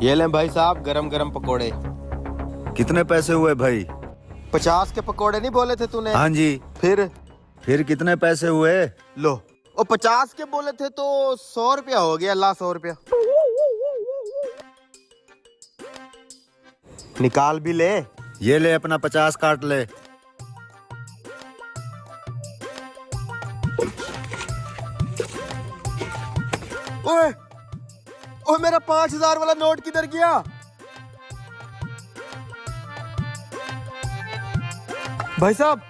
ये लें भाई साहब गरम गरम पकोड़े। कितने पैसे हुए भाई? 50 के पकोड़े नहीं बोले थे तूने? हाँ जी। फिर कितने पैसे हुए? लो, वो 50 के बोले थे तो 100 रुपया हो गया। ला 100 रुपया निकाल भी ले। ये ले अपना 50 काट ले। ओए ओए, मेरा 5000 वाला नोट किधर गया? भाई साहब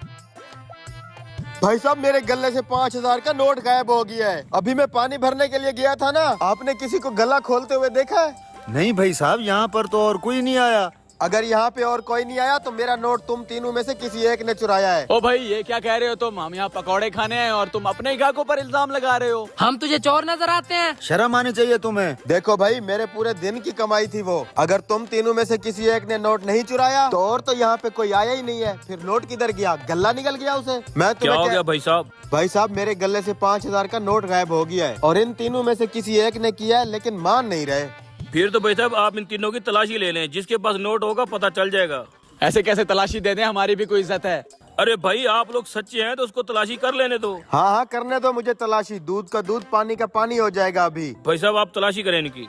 मेरे गले से 5000 का नोट गायब हो गया है। अभी मैं पानी भरने के लिए गया था ना, आपने किसी को गला खोलते हुए देखा है? नहीं भाई साहब, यहाँ पर तो और कोई नहीं आया। अगर यहाँ पे और कोई नहीं आया तो मेरा नोट तुम तीनों में से किसी एक ने चुराया है। ओ भाई, ये क्या कह रहे हो तुम? हम यहाँ पकौड़े खाने हैं और तुम अपने ही ग्राहकों पर इल्जाम लगा रहे हो। हम तुझे चोर नजर आते हैं? शर्म आनी चाहिए तुम्हें। देखो भाई, मेरे पूरे दिन की कमाई थी वो। अगर तुम तीनों में से किसी एक ने नोट नहीं चुराया तो और तो यहाँ पे कोई आया ही नहीं है। फिर नोट किधर गया? गला निकल गया उसे। मैं क्या हो गया भाई साहब? भाई साहब, मेरे गले से 5000 का नोट गायब हो गया है और इन तीनों में से किसी एक ने किया है, लेकिन मान नहीं रहे। फिर तो भाई साहब आप इन तीनों की तलाशी ले लें, जिसके पास नोट होगा पता चल जाएगा। ऐसे कैसे तलाशी दे दें? हमारी भी कोई इज्जत है। अरे भाई, आप लोग सच्चे हैं तो उसको तलाशी कर लेने दो। हाँ हाँ, करने दो मुझे तलाशी। दूध का दूध, पानी का पानी हो जाएगा अभी। भाई साहब आप तलाशी करें इनकी।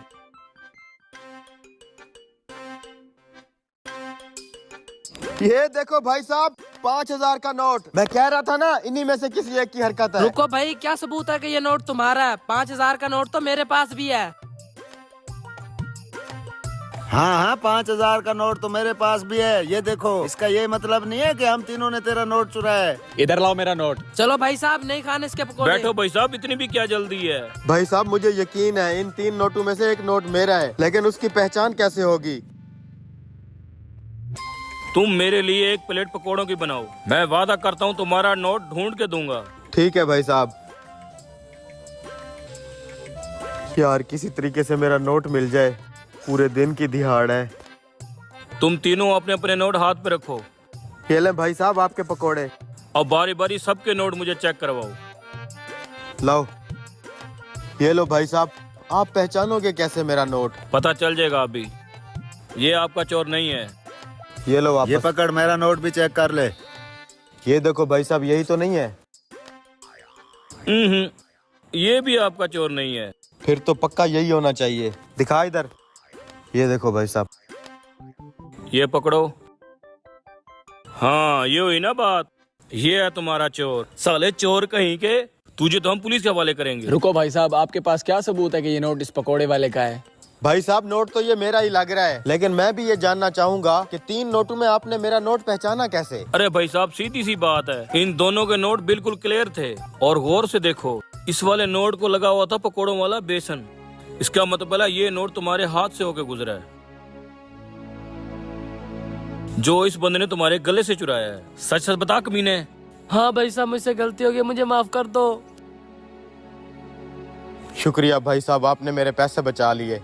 ये देखो भाई साहब, 5000 का नोट। मैं कह रहा था ना, इन्हीं में से किसी एक की हरकत है। रुको भाई, क्या सबूत है कि ये नोट तुम्हारा है? 5000 का नोट तो मेरे पास भी है। हाँ, 5000 का नोट तो मेरे पास भी है। ये देखो, इसका ये मतलब नहीं है कि हम तीनों ने तेरा नोट चुराया है। इधर लाओ मेरा नोट। चलो भाई साहब, नहीं खाने इसके पकोड़े। बैठो भाई साहब, इतनी भी क्या जल्दी है? भाई साहब, मुझे यकीन है इन 3 नोटों में से एक नोट मेरा है, लेकिन उसकी पहचान कैसे होगी? तुम मेरे लिए एक प्लेट पकोड़ों की बनाओ, मैं वादा करता हूँ तुम्हारा नोट ढूंढ के दूंगा। ठीक है भाई साहब। यार, किसी तरीके से मेरा नोट मिल जाए, पूरे दिन की दिहाड़ है। तुम तीनों अपने अपने नोट हाथ पे रखो। ये लें भाई साहब आपके पकोड़े। और बारी बारी सबके नोट मुझे चेक करवाओ। लो, ये लो भाई साहब। आप पहचानोगे कैसे मेरा नोट? पता चल जाएगा अभी। ये आपका चोर नहीं है। ये लो वापस। ये पकड़, मेरा नोट भी चेक कर ले। ये देखो भाई साहब, यही तो नहीं है? ये भी आपका चोर नहीं है। फिर तो पक्का यही होना चाहिए। दिखा इधर। ये देखो भाई साहब। ये पकड़ो। हाँ, ये हुई ना बात। ये है तुम्हारा चोर। साले चोर कहीं के, तुझे तो हम पुलिस के हवाले करेंगे। रुको भाई साहब, आपके पास क्या सबूत है कि ये नोट इस पकोड़े वाले का है? भाई साहब, नोट तो ये मेरा ही लग रहा है, लेकिन मैं भी ये जानना चाहूंगा कि 3 नोटों में आपने मेरा नोट पहचाना कैसे? अरे भाई साहब, सीधी सी बात है, इन दोनों के नोट बिल्कुल क्लियर थे। और गौर से देखो, इस वाले नोट को लगा हुआ था पकोड़ों वाला बेसन। इसका मतलब है ये नोट तुम्हारे हाथ से होके गुजरा है, जो इस बंदे ने तुम्हारे गले से चुराया है। सच सच बता कमीने। हाँ भाई साहब, मुझसे गलती हो गई, मुझे माफ कर दो। शुक्रिया भाई साहब, आपने मेरे पैसे बचा लिए।